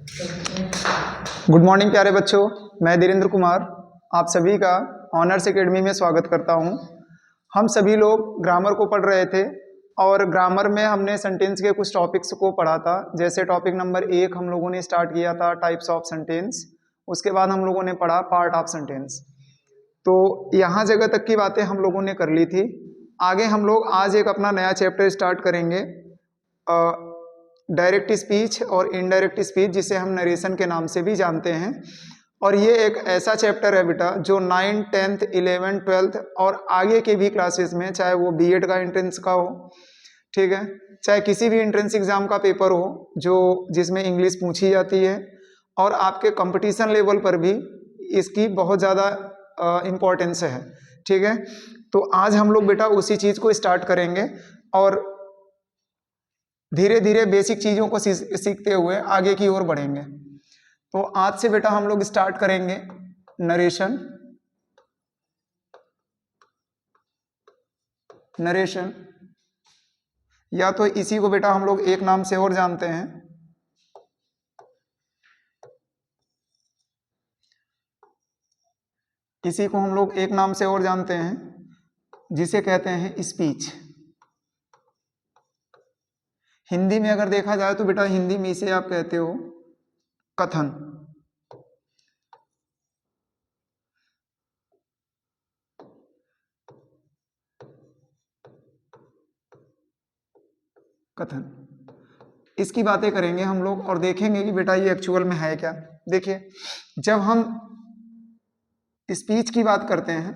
Good morning प्यारे बच्चों, मैं धीरेन्द्र कुमार आप सभी का ऑनर्स एकेडमी में स्वागत करता हूं। हम सभी लोग ग्रामर को पढ़ रहे थे और ग्रामर में हमने सेंटेंस के कुछ टॉपिक्स को पढ़ा था। जैसे टॉपिक नंबर 1 हम लोगों ने स्टार्ट किया था टाइप्स ऑफ सेंटेंस, उसके बाद हम लोगों ने पढ़ा पार्ट ऑफ सेंटेंस। तो यहाँ जगह तक की बातें हम लोगों ने कर ली थी। आगे हम लोग आज एक अपना नया चैप्टर स्टार्ट करेंगे, डायरेक्ट स्पीच और इनडायरेक्ट स्पीच, जिसे हम नरेशन के नाम से भी जानते हैं। और ये एक ऐसा चैप्टर है बेटा जो 9, 10th, 11th, 12th और आगे के भी क्लासेस में, चाहे वो बीएड का एंट्रेंस का हो, ठीक है, चाहे किसी भी एंट्रेंस एग्जाम का पेपर हो जो जिसमें इंग्लिश पूछी जाती है, और आपके कंपटीशन लेवल पर भी इसकी बहुत ज़्यादा इम्पोर्टेंस है। ठीक है, तो आज हम लोग बेटा उसी चीज़ को स्टार्ट करेंगे और धीरे धीरे बेसिक चीज़ों को सीखते हुए आगे की ओर बढ़ेंगे। तो आज से बेटा हम लोग स्टार्ट करेंगे नरेशन। नरेशन या तो इसी को बेटा हम लोग एक नाम से और जानते हैं, इसी को हम लोग एक नाम से और जानते हैं जिसे कहते हैं स्पीच। हिंदी में अगर देखा जाए तो बेटा हिंदी में इसे आप कहते हो कथन। कथन, इसकी बातें करेंगे हम लोग और देखेंगे कि बेटा ये एक्चुअल में है क्या। देखिए, जब हम स्पीच की बात करते हैं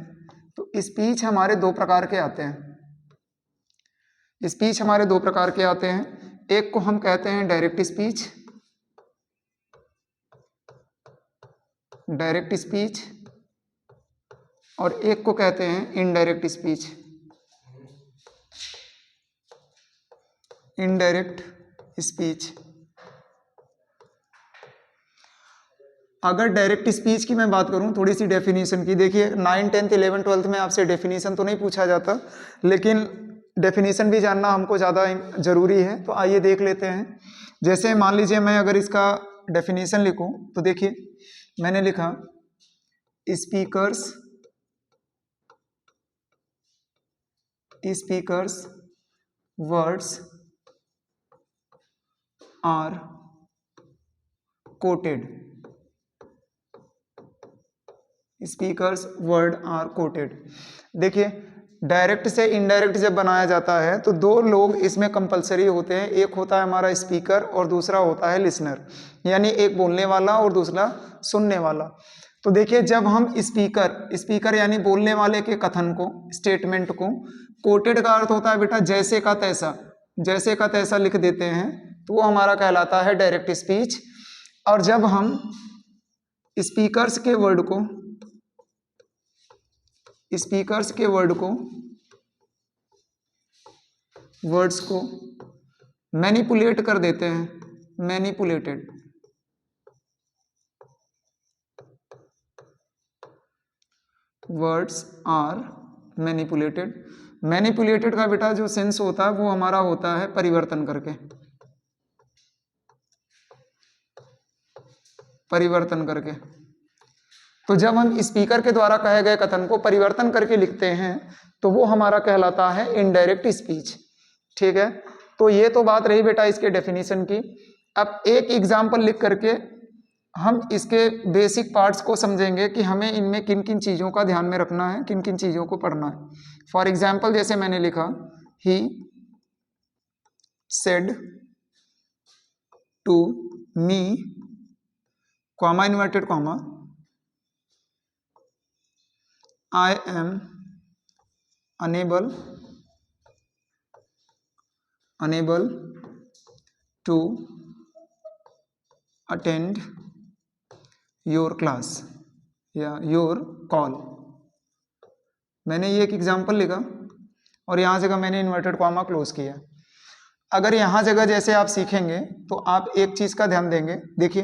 तो स्पीच हमारे दो प्रकार के आते हैं। स्पीच हमारे दो प्रकार के आते हैं, एक को हम कहते हैं डायरेक्ट स्पीच, डायरेक्ट स्पीच, और एक को कहते हैं इनडायरेक्ट स्पीच, इनडायरेक्ट स्पीच। अगर डायरेक्ट स्पीच की मैं बात करूं, थोड़ी सी डेफिनेशन की, देखिए 9, 10th, 11th, 12th में आपसे डेफिनेशन तो नहीं पूछा जाता, लेकिन डेफिनेशन भी जानना हमको ज़्यादा ज़रूरी है। तो आइए देख लेते हैं। जैसे मान लीजिए मैं अगर इसका डेफिनेशन लिखूं तो देखिए मैंने लिखा speakers words are quoted, speakers word are quoted. देखिए, डायरेक्ट से इनडायरेक्ट जब बनाया जाता है तो दो लोग इसमें कंपलसरी होते हैं, एक होता है हमारा स्पीकर और दूसरा होता है लिसनर, यानी एक बोलने वाला और दूसरा सुनने वाला। तो देखिए, जब हम स्पीकर यानी बोलने वाले के कथन को, स्टेटमेंट को, कोटेड का अर्थ होता है बेटा जैसे का तैसा, जैसे का तैसा लिख देते हैं, तो वो हमारा कहलाता है डायरेक्ट स्पीच। और जब हम स्पीकर्स के वर्ड्स को मैनिपुलेट कर देते हैं, manipulated, words are manipulated. Manipulated का बेटा जो सेंस होता है वो हमारा होता है परिवर्तन करके, परिवर्तन करके। तो जब हम स्पीकर के द्वारा कहे गए कथन को परिवर्तन करके लिखते हैं तो वो हमारा कहलाता है इनडायरेक्ट स्पीच। ठीक है, तो ये तो बात रही बेटा इसके डेफिनेशन की। अब एक एग्जाम्पल लिख करके हम इसके बेसिक पार्ट्स को समझेंगे कि हमें इनमें किन किन चीज़ों का ध्यान में रखना है, किन किन चीज़ों को पढ़ना है। फॉर एग्जाम्पल जैसे मैंने लिखा he said to me, comma inverted comma, I am unable to attend your class या your call। मैंने ये एक एग्जाम्पल लिखा और यहाँ जगह मैंने इन्वर्टेड कॉमा क्लोज किया। अगर यहाँ जगह जैसे आप सीखेंगे तो आप एक चीज़ का ध्यान देंगे। देखिए,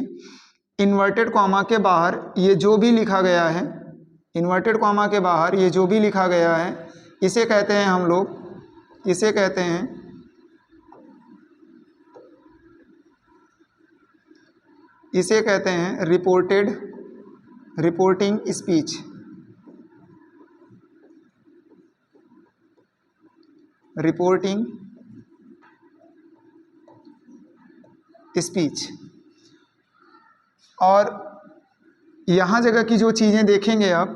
इन्वर्टेड कॉमा के बाहर ये जो भी लिखा गया है, इन्वर्टेड कॉमा के बाहर ये जो भी लिखा गया है, इसे कहते हैं हम लोग, इसे कहते हैं इसे कहते हैं रिपोर्टिंग स्पीच। Reporting speech. और यहाँ जगह की जो चीज़ें देखेंगे आप,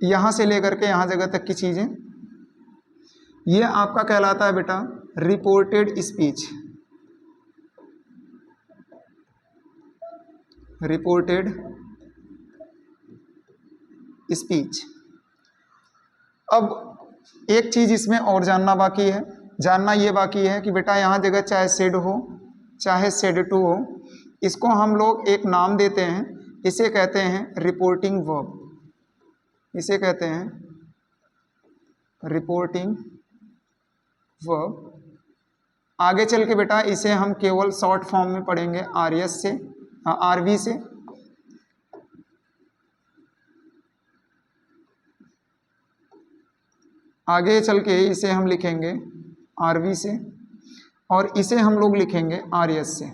यहाँ से लेकर के यहाँ जगह तक की चीज़ें, ये आपका कहलाता है बेटा रिपोर्टेड स्पीच। Reported speech. अब एक चीज़ इसमें और जानना बाकी है, जानना ये बाकी है कि बेटा यहाँ जगह चाहे सेड हो चाहे सेड टू हो, इसको हम लोग एक नाम देते हैं, इसे कहते हैं रिपोर्टिंग वर्ब। इसे कहते हैं रिपोर्टिंग वर्ब। आगे चल के बेटा इसे हम केवल शॉर्ट फॉर्म में पढ़ेंगे आरएस से, आरवी से। आगे चल के इसे हम लिखेंगे आरवी से, और इसे हम लोग लिखेंगे आरएस से।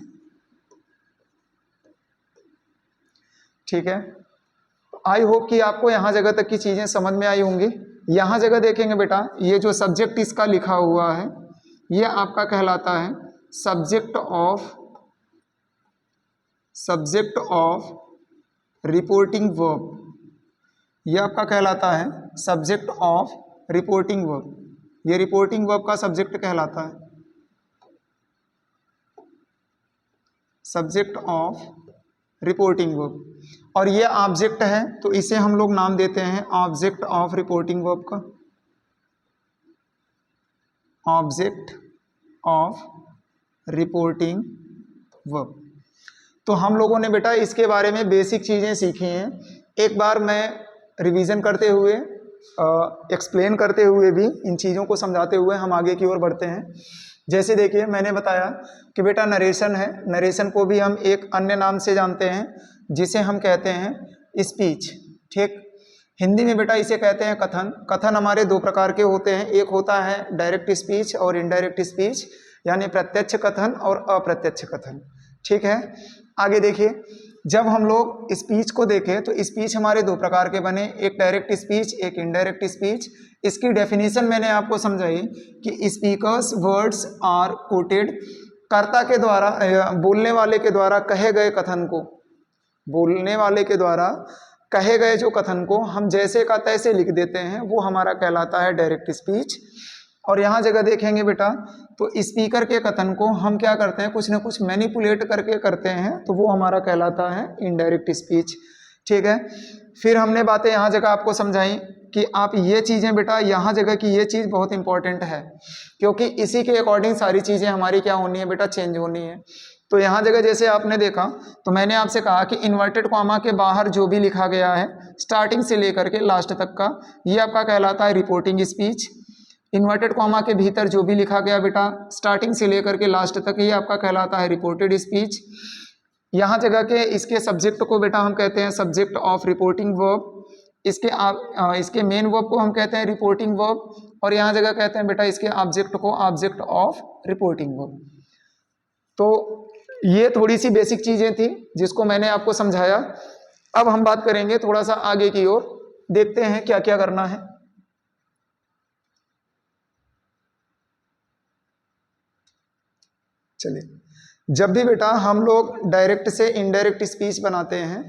ठीक है, आई होप कि आपको यहाँ जगह तक की चीज़ें समझ में आई होंगी। यहाँ जगह देखेंगे बेटा, ये जो सब्जेक्ट इसका लिखा हुआ है ये आपका कहलाता है सब्जेक्ट ऑफ रिपोर्टिंग वर्ब। ये आपका कहलाता है सब्जेक्ट ऑफ रिपोर्टिंग वर्ब। ये रिपोर्टिंग वर्ब का सब्जेक्ट कहलाता है, सब्जेक्ट ऑफ रिपोर्टिंग वर्ब। और ये ऑब्जेक्ट है तो इसे हम लोग नाम देते हैं ऑब्जेक्ट ऑफ रिपोर्टिंग वर्ब का, ऑब्जेक्ट ऑफ रिपोर्टिंग वर्ब। तो हम लोगों ने बेटा इसके बारे में बेसिक चीज़ें सीखी हैं। एक बार मैं रिवीजन करते हुए, एक्सप्लेन करते हुए भी, इन चीज़ों को समझाते हुए हम आगे की ओर बढ़ते हैं। जैसे देखिए मैंने बताया कि बेटा नरेशन है, नरेशन को भी हम एक अन्य नाम से जानते हैं जिसे हम कहते हैं स्पीच। ठीक, हिंदी में बेटा इसे कहते हैं कथन। कथन हमारे दो प्रकार के होते हैं, एक होता है डायरेक्ट स्पीच और इनडायरेक्ट स्पीच, यानी प्रत्यक्ष कथन और अप्रत्यक्ष कथन। ठीक है, आगे देखिए, जब हम लोग स्पीच को देखें तो स्पीच हमारे दो प्रकार के बने, एक डायरेक्ट स्पीच, एक इनडायरेक्ट स्पीच। इसकी डेफिनेशन मैंने आपको समझाई कि स्पीकर्स वर्ड्स आर कोटेड, कर्ता के द्वारा, बोलने वाले के द्वारा कहे गए कथन को, बोलने वाले के द्वारा कहे गए जो कथन को हम जैसे का तैसे लिख देते हैं, वो हमारा कहलाता है डायरेक्ट स्पीच। और यहाँ जगह देखेंगे बेटा तो स्पीकर के कथन को हम क्या करते हैं, कुछ ना कुछ मैनिपुलेट करके करते हैं, तो वो हमारा कहलाता है इनडायरेक्ट स्पीच। ठीक है, फिर हमने बातें यहाँ जगह आपको समझाई कि आप ये चीज़ें बेटा, यहाँ जगह की ये चीज़ बहुत इंपॉर्टेंट है, क्योंकि इसी के अकॉर्डिंग सारी चीज़ें हमारी क्या होनी है बेटा, चेंज होनी है। तो यहाँ जगह जैसे आपने देखा तो मैंने आपसे कहा कि इन्वर्टेड कॉमा के बाहर जो भी लिखा गया है स्टार्टिंग से लेकर के लास्ट तक का, ये आपका कहलाता है रिपोर्टिंग स्पीच। इन्वर्टेड कॉमा के भीतर जो भी लिखा गया बेटा स्टार्टिंग से लेकर के लास्ट तक, ये आपका कहलाता है रिपोर्टेड स्पीच। यहाँ जगह के इसके सब्जेक्ट को बेटा हम कहते हैं सब्जेक्ट ऑफ रिपोर्टिंग वर्ब, इसके मेन वर्ब को हम कहते हैं रिपोर्टिंग वर्ब, और यहाँ जगह कहते हैं बेटा इसके ऑब्जेक्ट को ऑब्जेक्ट ऑफ रिपोर्टिंग वर्ब। तो ये थोड़ी सी बेसिक चीज़ें थी जिसको मैंने आपको समझाया। अब हम बात करेंगे थोड़ा सा आगे की ओर, देखते हैं क्या क्या करना है। चलिए, जब भी बेटा हम लोग डायरेक्ट से इनडायरेक्ट स्पीच बनाते हैं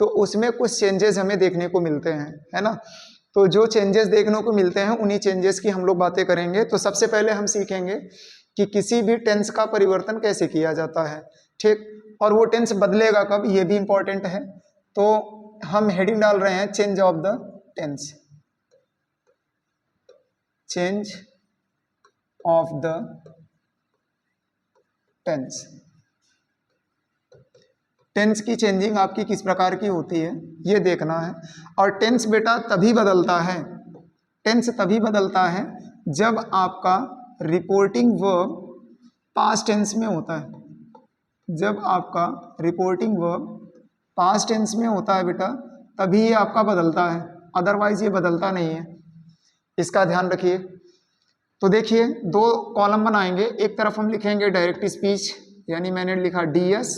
तो उसमें कुछ चेंजेस हमें देखने को मिलते हैं, है ना। तो जो चेंजेस देखने को मिलते हैं उन्हीं चेंजेस की हम लोग बातें करेंगे। तो सबसे पहले हम सीखेंगे कि किसी भी टेंस का परिवर्तन कैसे किया जाता है। ठीक, और वो टेंस बदलेगा कब, ये भी इंपॉर्टेंट है। तो हम हेडिंग डाल रहे हैं change of the tense, change of the tense. Tense की चेंजिंग आपकी किस प्रकार की होती है ये देखना है। और टेंस बेटा तभी बदलता है, टेंस तभी बदलता है जब आपका रिपोर्टिंग वर्ब पास्ट टेंस में होता है। जब आपका रिपोर्टिंग वर्ब पास्ट टेंस में होता है बेटा तभी ये आपका बदलता है, अदरवाइज ये बदलता नहीं है, इसका ध्यान रखिए। तो देखिए दो कॉलम बनाएंगे, एक तरफ हम लिखेंगे डायरेक्ट स्पीच यानी मैंने लिखा DS,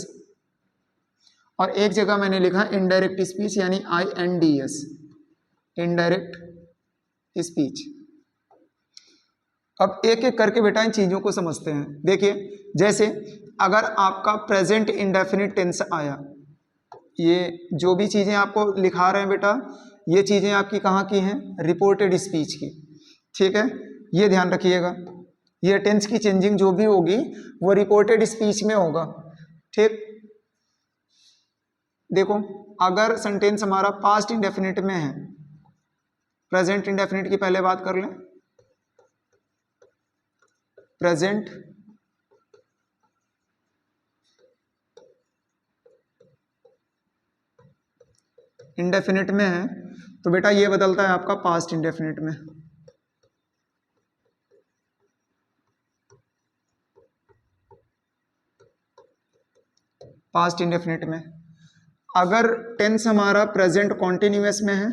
और एक जगह मैंने लिखा इनडायरेक्ट स्पीच यानी INDS, इनडायरेक्ट स्पीच। अब एक एक करके बेटा इन चीज़ों को समझते हैं। देखिए, जैसे अगर आपका प्रेजेंट इंडेफिनिट टेंस आया, ये जो भी चीज़ें आपको लिखा रहे हैं बेटा, ये चीज़ें आपकी कहाँ की हैं? रिपोर्टेड स्पीच की, ठीक है, ये ध्यान रखिएगा। ये टेंस की चेंजिंग जो भी होगी वो रिपोर्टेड स्पीच में होगा, ठीक। देखो, अगर सेंटेंस हमारा पास्ट इंडेफिनिट में है, प्रेजेंट इंडेफिनिट की पहले बात कर लें। प्रेजेंट इंडेफिनिट में है तो बेटा ये बदलता है आपका पास्ट इंडेफिनिट में। पास्ट इंडेफिनिट में अगर टेंस हमारा प्रेजेंट कॉन्टिन्यूअस में है,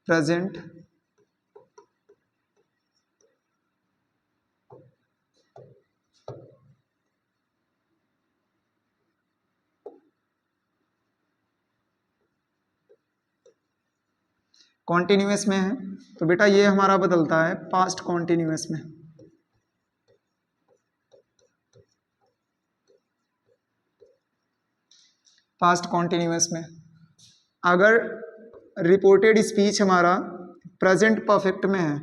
प्रेजेंट कॉन्टिन्यूअस में है तो बेटा ये हमारा बदलता है पास्ट कॉन्टिन्यूअस में। पास्ट कॉन्टिन्यूअस में अगर रिपोर्टेड स्पीच हमारा प्रेजेंट परफेक्ट में है,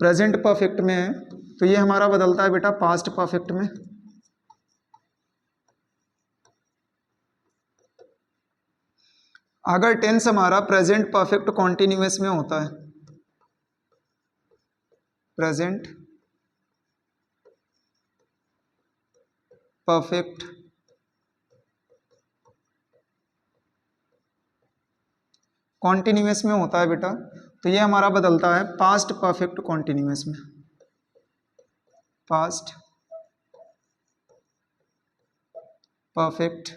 प्रेजेंट परफेक्ट में है तो ये हमारा बदलता है बेटा पास्ट परफेक्ट में। अगर टेंस हमारा प्रेजेंट परफेक्ट कॉन्टिन्यूअस में होता है, प्रेजेंट परफेक्ट कॉन्टिन्यूअस में होता है बेटा तो ये हमारा बदलता है पास्ट परफेक्ट कॉन्टिन्यूअस में। पास्ट परफेक्ट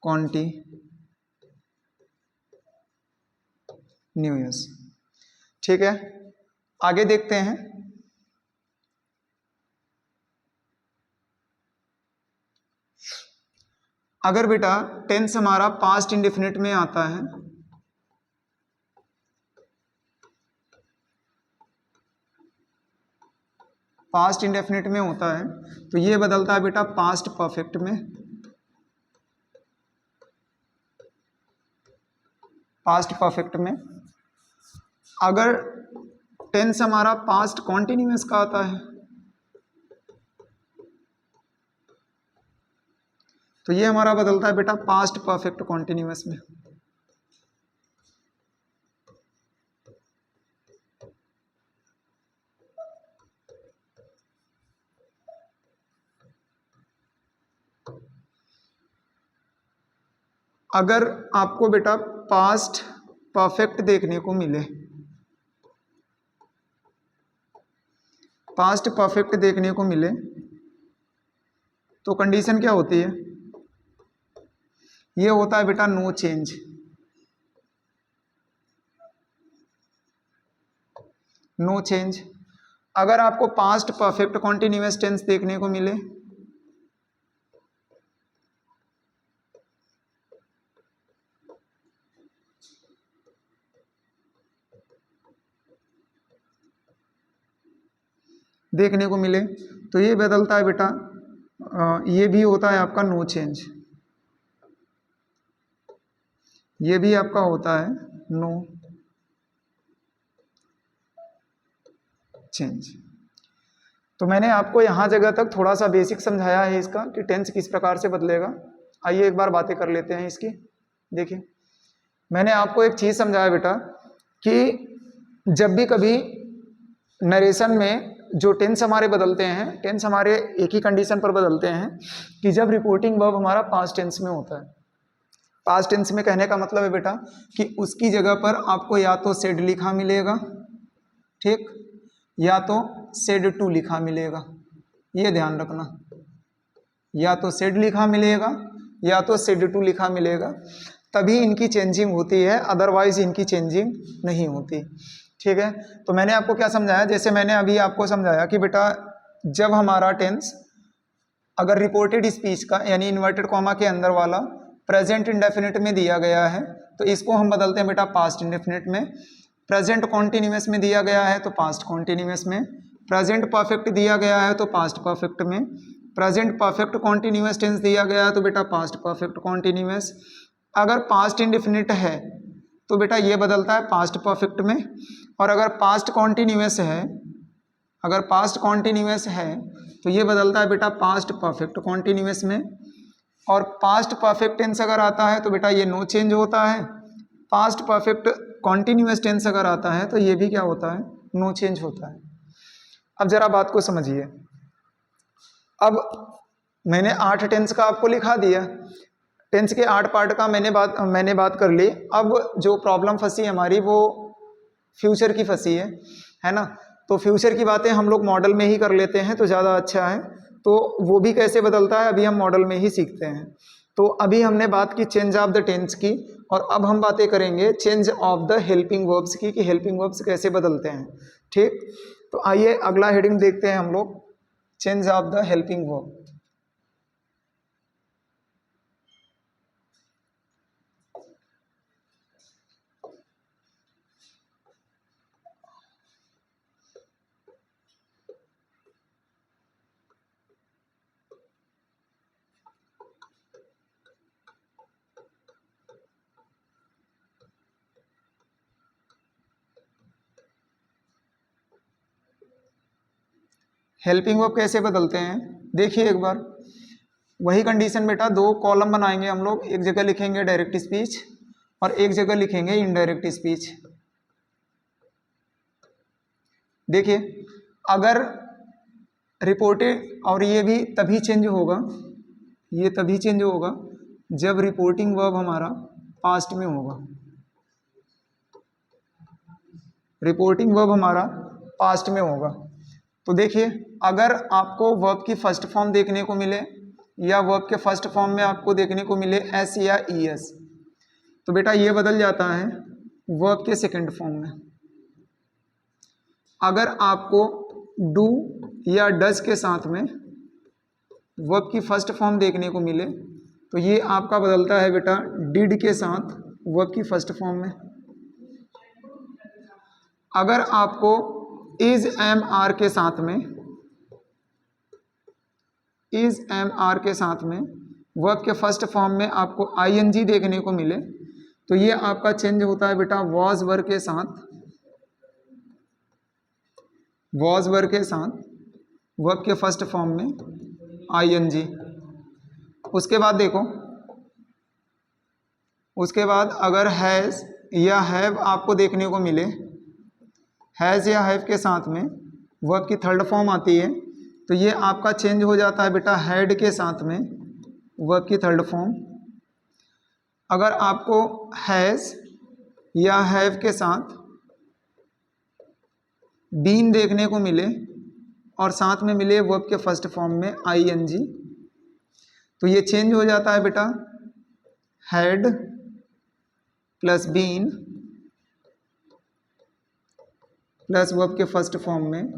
कॉन्टिन्यूअस, ठीक है। आगे देखते हैं। अगर बेटा टेंस हमारा पास्ट इंडेफिनिट में आता है, पास्ट इंडेफिनिट में होता है तो ये बदलता है बेटा पास्ट परफेक्ट में। पास्ट परफेक्ट में अगर टेंस हमारा पास्ट कॉन्टिन्यूअस का आता है तो ये हमारा बदलता है बेटा पास्ट परफेक्ट कॉन्टिन्यूअस में। अगर आपको बेटा पास्ट परफेक्ट देखने को मिले, पास्ट परफेक्ट देखने को मिले तो कंडीशन क्या होती है? ये होता है बेटा नो चेंज। No change. अगर आपको पास्ट परफेक्ट कॉन्टिन्यूअस टेंस देखने को मिले तो ये बदलता है बेटा, ये भी होता है आपका नो चेंज। ये भी आपका होता है नो चेंज। तो मैंने आपको यहाँ जगह तक थोड़ा सा बेसिक समझाया है इसका कि टेंस किस प्रकार से बदलेगा। आइए एक बार बातें कर लेते हैं इसकी। देखिए, मैंने आपको एक चीज़ समझाया बेटा कि जब भी कभी नरेशन में जो टेंस हमारे बदलते हैं, टेंस हमारे एक ही कंडीशन पर बदलते हैं कि जब रिपोर्टिंग वर्ब हमारा पास्ट टेंस में होता है। पास्ट टेंस में कहने का मतलब है बेटा कि उसकी जगह पर आपको या तो सेड लिखा मिलेगा, ठीक, या तो सेड टू लिखा मिलेगा, ये ध्यान रखना, या तो सेड लिखा मिलेगा या तो सेड टू लिखा मिलेगा, तभी इनकी चेंजिंग होती है, अदरवाइज इनकी चेंजिंग नहीं होती। ठीक है, तो मैंने आपको क्या समझाया, जैसे मैंने अभी आपको समझाया कि बेटा जब हमारा टेंस अगर रिपोर्टेड स्पीच का यानी इन्वर्टेड कॉमा के अंदर वाला प्रेजेंट इंडेफिनिट में दिया गया है तो इसको हम बदलते हैं बेटा पास्ट इंडेफिनिट में। प्रेजेंट कॉन्टिन्यूअस में दिया गया है तो पास्ट कॉन्टिन्यूअस में। प्रेजेंट परफेक्ट दिया गया है तो पास्ट परफेक्ट में। प्रेजेंट परफेक्ट कॉन्टिन्यूअस टेंस दिया गया है तो बेटा पास्ट परफेक्ट कॉन्टिन्यूअस। अगर पास्ट इंडेफिनिट है तो बेटा ये बदलता है पास्ट परफेक्ट में, और अगर पास्ट कॉन्टिन्यूअस है, अगर पास्ट कॉन्टिन्यूअस है तो ये बदलता है बेटा पास्ट परफेक्ट कॉन्टिन्यूअस में। और पास्ट परफेक्ट टेंस अगर आता है तो बेटा ये नो चेंज होता है। पास्ट परफेक्ट कॉन्टिन्यूअस टेंस अगर आता है तो ये भी क्या होता है, नो चेंज होता है। अब जरा बात को समझिए, अब मैंने 8 टेंस का आपको लिखा दिया, टेंस के 8 पार्ट का मैंने बात कर ली। अब जो प्रॉब्लम फंसी हमारी वो फ्यूचर की फंसी है ना। तो फ्यूचर की बातें हम लोग मॉडल में ही कर लेते हैं तो ज़्यादा अच्छा है। तो वो भी कैसे बदलता है अभी हम मॉडल में ही सीखते हैं। तो अभी हमने बात की चेंज ऑफ द टेंस की, और अब हम बातें करेंगे change of the helping verbs की, कि हेल्पिंग वर्ब्स कैसे बदलते हैं। ठीक, तो आइए अगला हेडिंग देखते हैं हम लोग, change of the helping verb. Helping verb कैसे बदलते हैं देखिए एक बार। वही कंडीशन बेटा, 2 कॉलम बनाएंगे हम लोग, एक जगह लिखेंगे डायरेक्ट स्पीच और एक जगह लिखेंगे इनडायरेक्ट स्पीच। देखिए अगर रिपोर्टेड, और ये भी तभी चेंज होगा, ये तभी चेंज होगा जब रिपोर्टिंग वर्ब हमारा पास्ट में होगा। रिपोर्टिंग वर्ब हमारा पास्ट में होगा। तो देखिए अगर आपको वर्ब की फर्स्ट फॉर्म देखने को मिले या वर्ब के फर्स्ट फॉर्म में आपको देखने को मिले एस या ई एस, तो बेटा ये बदल जाता है वर्ब के सेकंड फॉर्म में। अगर आपको डू या डज के साथ में वर्ब की फर्स्ट फॉर्म देखने को मिले तो ये आपका बदलता है बेटा डिड के साथ वर्ब की फर्स्ट फॉर्म में। अगर आपको इज एम आर के साथ में, इज एम आर के साथ में वर्ब के फर्स्ट फॉर्म में आपको आई एन जी देखने को मिले तो ये आपका चेंज होता है बेटा वॉज वर्ब के साथ, वॉज वर्ब के साथ वर्ब के फर्स्ट फॉर्म में आई एन जी। उसके बाद देखो, उसके बाद अगर हैज़ या हैव आपको देखने को मिले, हैज़ या हैव के साथ में वर्ब की थर्ड फॉर्म आती है तो ये आपका चेंज हो जाता है बेटा हैड के साथ में वर्ब की थर्ड फॉर्म। अगर आपको हैज़ या हैव के साथ बीन देखने को मिले और साथ में मिले वर्ब के फर्स्ट फॉर्म में आई एन जी तो ये चेंज हो जाता है बेटा had plus been plus verb के फर्स्ट फॉर्म में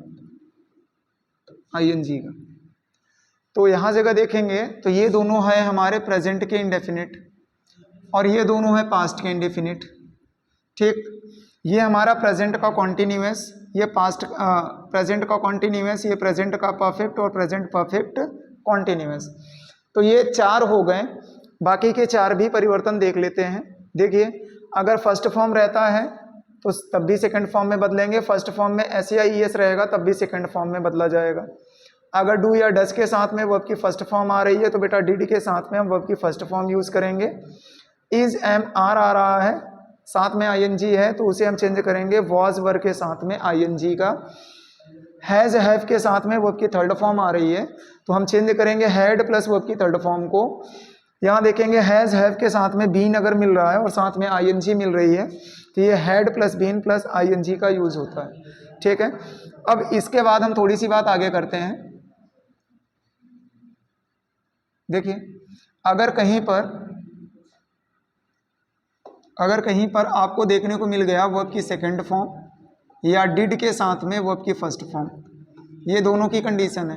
आई एन जी का। तो यहाँ जगह देखेंगे तो ये दोनों है हमारे प्रेजेंट के इंडेफिनिट और ये दोनों है पास्ट के इंडेफिनिट। ठीक, ये हमारा प्रेजेंट का कॉन्टिन्यूअस, ये पास्ट प्रेजेंट का कॉन्टिन्यूअस, ये प्रेजेंट का परफेक्ट और प्रेजेंट परफेक्ट कॉन्टिन्यूअस। तो ये 4 हो गए, बाकी के 4 भी परिवर्तन देख लेते हैं। देखिए अगर फर्स्ट फॉर्म रहता है तो तब भी सेकंड फॉर्म में बदलेंगे, फर्स्ट फॉर्म में एस या ई एस रहेगा तब भी सेकंड फॉर्म में बदला जाएगा। अगर डू या डज के साथ में वर्ब की फर्स्ट फॉर्म आ रही है तो बेटा डिड के साथ में हम वर्ब की फर्स्ट फॉर्म यूज़ करेंगे। इज एम आर आ रहा है, साथ में आई एन जी है तो उसे हम चेंज करेंगे वॉज वर्ब के साथ में आई एन जी का। हैज़ हैव के साथ में वर्ब की थर्ड फॉर्म आ रही है तो हम चेंज करेंगे हैड प्लस वर्ब की थर्ड फॉर्म को। यहाँ देखेंगे हैज़ हैव के साथ में बीन अगर मिल रहा है और साथ में आई एन जी मिल रही है तो ये had plus been plus I N G का यूज़ होता है। ठीक है, अब इसके बाद हम थोड़ी सी बात आगे करते हैं। देखिए, अगर कहीं पर आपको देखने को मिल गया वर्ब की सेकंड फॉर्म या डिड के साथ में वर्ब की फर्स्ट फॉर्म, ये दोनों की कंडीशन है।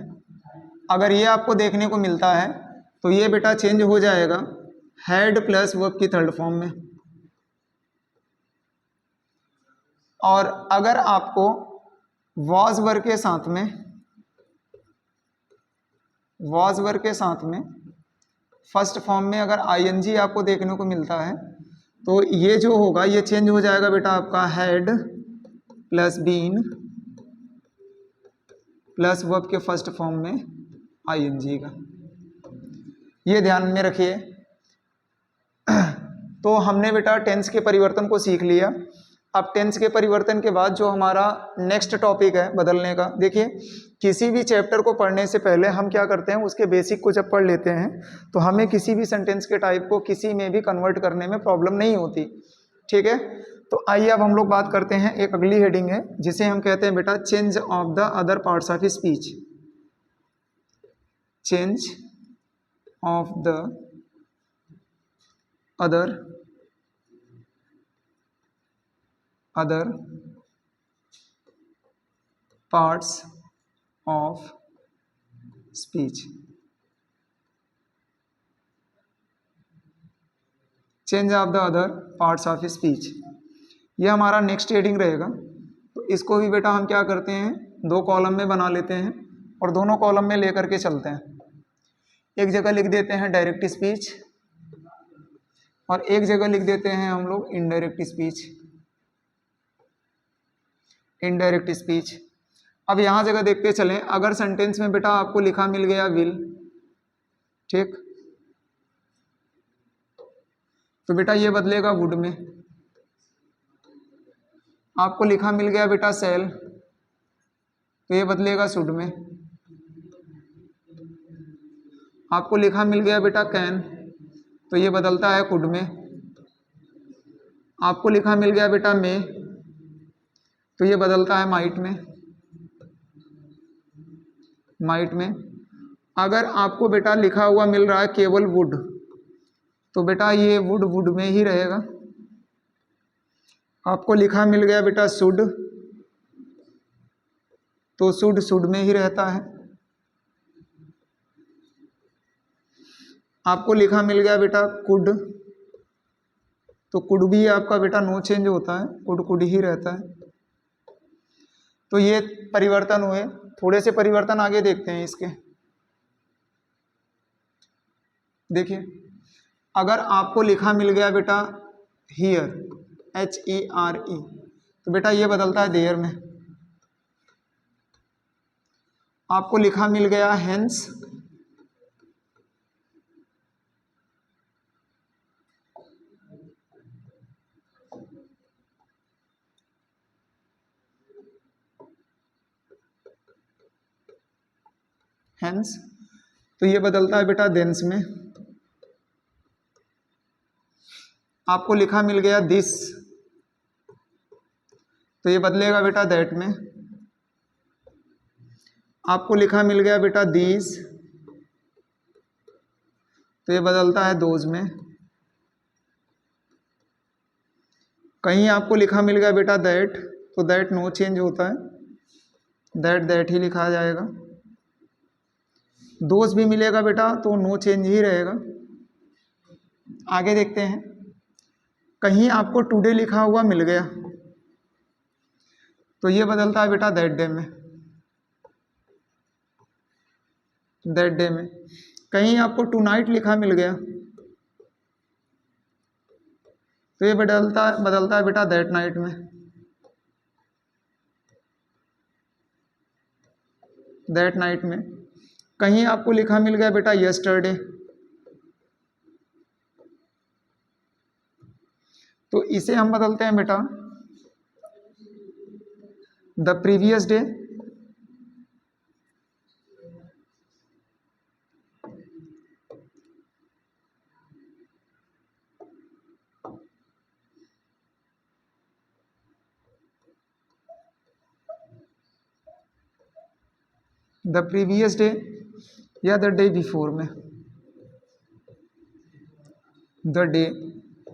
अगर ये आपको देखने को मिलता है तो ये बेटा चेंज हो जाएगा हैड प्लस वर्ब की थर्ड फॉर्म में। और अगर आपको वॉज वर्ब के साथ में फर्स्ट फॉर्म में अगर आईएनजी आपको देखने को मिलता है तो ये जो होगा ये चेंज हो जाएगा बेटा आपका had plus been plus verb के फर्स्ट फॉर्म में आईएनजी का, ये ध्यान में रखिए। तो हमने बेटा टेंस के परिवर्तन को सीख लिया। अब टेंस के परिवर्तन के बाद जो हमारा नेक्स्ट टॉपिक है बदलने का, देखिए किसी भी चैप्टर को पढ़ने से पहले हम क्या करते हैं, उसके बेसिक को जब पढ़ लेते हैं तो हमें किसी भी सेंटेंस के टाइप को किसी में भी कन्वर्ट करने में प्रॉब्लम नहीं होती, ठीक है। तो आइए अब हम लोग बात करते हैं, एक अगली हेडिंग है जिसे हम कहते हैं बेटा change of the other parts of speech. Change of the other parts of speech. Change of the other parts of speech, ये हमारा नेक्स्ट हेडिंग रहेगा। तो इसको भी बेटा हम क्या करते हैं, दो कॉलम में बना लेते हैं और दोनों कॉलम में लेकर के चलते हैं। एक जगह लिख देते हैं डायरेक्ट स्पीच और एक जगह लिख देते हैं हम लोग इनडायरेक्ट स्पीच। इनडायरेक्ट स्पीच, अब यहाँ जगह देखते चलें, अगर सेंटेंस में बेटा आपको लिखा मिल गया विल, ठीक, तो बेटा ये बदलेगा वुड में। आपको लिखा मिल गया बेटा सेल, तो ये बदलेगा शुड में। आपको लिखा मिल गया बेटा कैन, तो ये बदलता है कुड में। आपको लिखा मिल गया बेटा मे, तो ये बदलता है माइट में। अगर आपको बेटा लिखा हुआ मिल रहा है केवल वुड, तो बेटा ये वुड में ही रहेगा। आपको लिखा मिल गया बेटा शुड, तो शुड में ही रहता है। आपको लिखा मिल गया बेटा कुड, तो कुड भी आपका बेटा नो चेंज होता है, कुड ही रहता है। तो ये परिवर्तन हुए, थोड़े से परिवर्तन आगे देखते हैं इसके। देखिए, अगर आपको लिखा मिल गया बेटा हियर, HERE, तो बेटा ये बदलता है देयर में। आपको लिखा मिल गया हेंस, तो ये बदलता है बेटा देंस में। आपको लिखा मिल गया दिस, तो ये बदलेगा बेटा दैट में। आपको लिखा मिल गया बेटा दीज, तो ये बदलता है दोज में। कहीं आपको लिखा मिल गया बेटा दैट, तो दैट नो चेंज होता है, दैट ही लिखा जाएगा। दोज भी मिलेगा बेटा तो नो चेंज ही रहेगा। आगे देखते हैं, कहीं आपको टुडे लिखा हुआ मिल गया, तो ये बदलता है बेटा दैट डे में। कहीं आपको टू नाइट लिखा मिल गया, तो ये बदलता है बेटा दैट नाइट में। कहीं आपको लिखा मिल गया बेटा यस्टरडे, तो इसे हम बदलते हैं बेटा the previous day. The previous day या द डे बिफोर में। द डे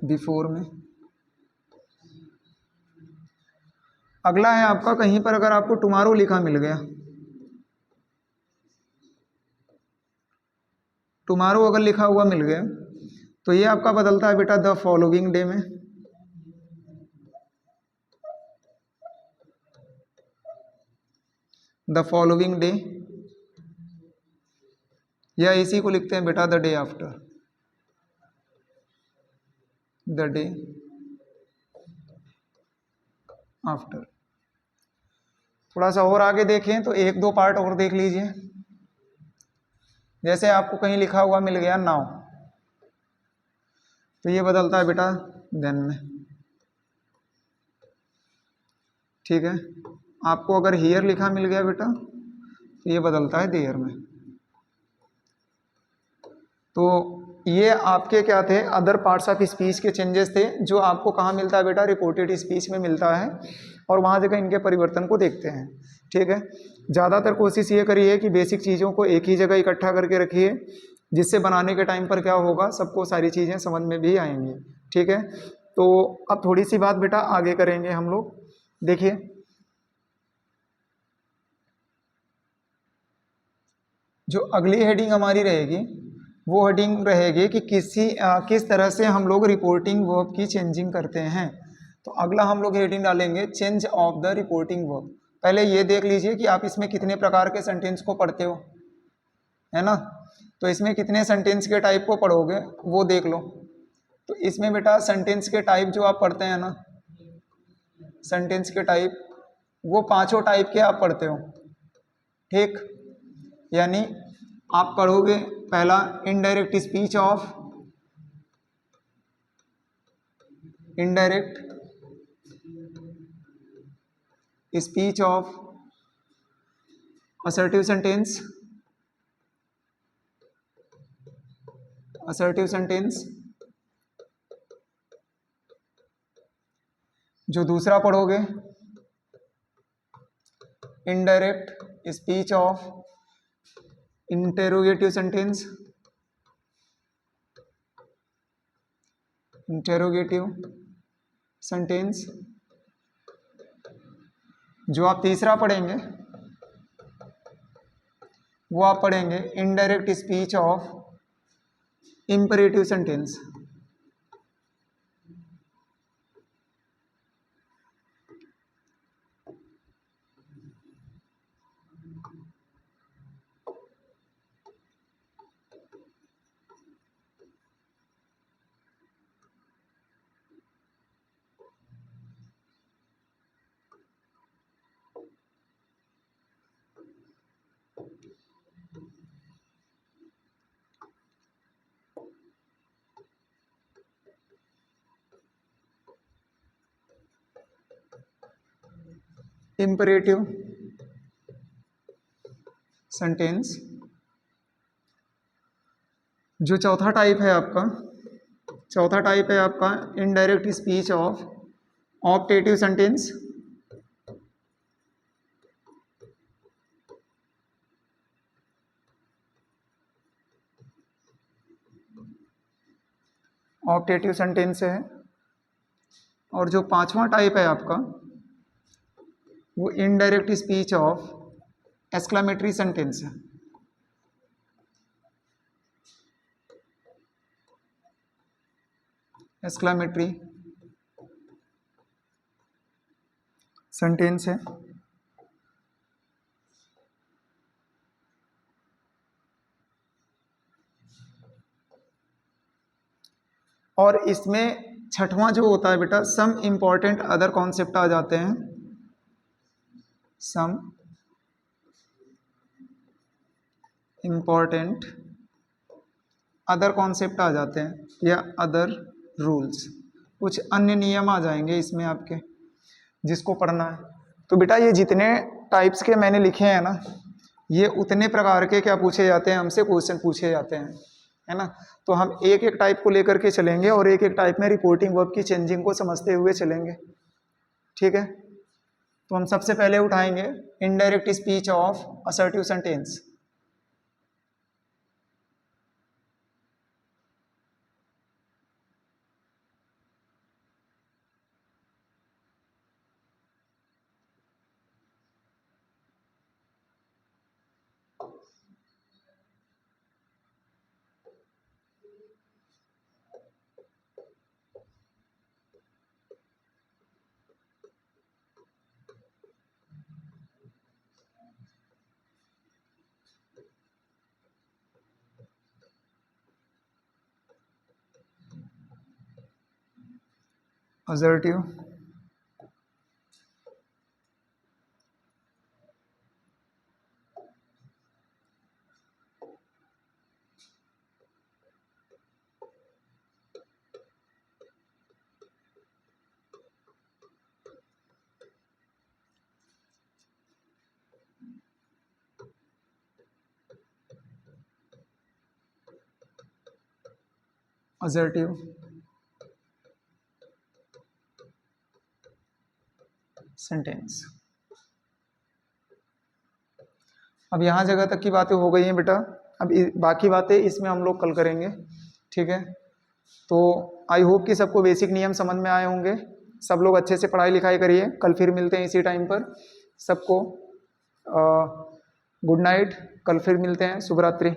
बिफोर में। अगला है आपका, कहीं पर अगर आपको टुमारो लिखा मिल गया, टुमारो अगर लिखा हुआ मिल गया तो ये आपका बदलता है बेटा द फॉलोइंग डे में। द फॉलोइंग डे, या इसी को लिखते हैं बेटा the day after. The day after. थोड़ा सा और आगे देखें तो एक दो पार्ट और देख लीजिए। जैसे आपको कहीं लिखा हुआ मिल गया नाउ, तो ये बदलता है बेटा देन में। ठीक है, आपको अगर हियर लिखा मिल गया बेटा तो ये बदलता है देयर में। तो ये आपके क्या थे, अदर पार्ट्स ऑफ स्पीच के चेंजेस थे, जो आपको कहाँ मिलता है बेटा, रिपोर्टेड स्पीच में मिलता है, और वहाँ जगह इनके परिवर्तन को देखते हैं। ठीक है, ज़्यादातर कोशिश ये करिए कि बेसिक चीज़ों को एक ही जगह इकट्ठा करके रखिए, जिससे बनाने के टाइम पर क्या होगा, सबको सारी चीज़ें समझ में भी आएंगी। ठीक है, तो अब थोड़ी सी बात बेटा आगे करेंगे हम लोग। देखिए, जो अगली हेडिंग हमारी रहेगी वो हेडिंग रहेगी कि किस तरह से हम लोग रिपोर्टिंग वर्ब की चेंजिंग करते हैं। तो अगला हम लोग हेडिंग डालेंगे change of the reporting verb. पहले ये देख लीजिए कि आप इसमें कितने प्रकार के सेंटेंस को पढ़ते हो, है ना। तो इसमें कितने सेंटेंस के टाइप को पढ़ोगे वो देख लो। तो इसमें बेटा सेंटेंस के टाइप जो आप पढ़ते हैं ना, सेंटेंस के टाइप वो पांचों टाइप के आप पढ़ते हो। ठीक, यानी आप पढ़ोगे पहला indirect speech of, indirect speech of assertive sentence, assertive sentence. जो दूसरा पढ़ोगे indirect speech of interrogative sentence, interrogative sentence. जो आप तीसरा पढ़ेंगे वो आप पढ़ेंगे indirect speech of imperative sentence. Imperative sentence. जो चौथा टाइप है आपका, चौथा टाइप है आपका indirect speech of optative sentence. Optative sentence है। और जो पांचवा टाइप है आपका वो indirect speech of exclamatory sentence है। एक्सक्लेमेटरी सेंटेंस है। और इसमें छठवां जो होता है बेटा सम इंपॉर्टेंट अदर कॉन्सेप्ट आ जाते हैं, सम इंपॉर्टेंट अदर कॉन्सेप्ट आ जाते हैं, या अदर रूल्स, कुछ अन्य नियम आ जाएंगे इसमें आपके, जिसको पढ़ना है। तो बेटा ये जितने टाइप्स के मैंने लिखे हैं ना, ये उतने प्रकार के क्या पूछे जाते हैं, हमसे क्वेश्चन पूछे जाते हैं, है ना। तो हम एक एक टाइप को लेकर के चलेंगे और एक एक टाइप में रिपोर्टिंग वर्ब की चेंजिंग को समझते हुए चलेंगे। ठीक है, तो हम सबसे पहले उठाएंगे indirect speech of assertive sentence. assertive, assertive sentence. अब यहाँ जगह तक की बातें हो गई हैं बेटा। अब बाकी बातें इसमें हम लोग कल करेंगे, ठीक है। तो आई होप कि सबको बेसिक नियम समझ में आए होंगे। सब लोग अच्छे से पढ़ाई लिखाई करिए। कल फिर मिलते हैं इसी टाइम पर। सबको गुड नाइट। कल फिर मिलते हैं। शुभ रात्रि।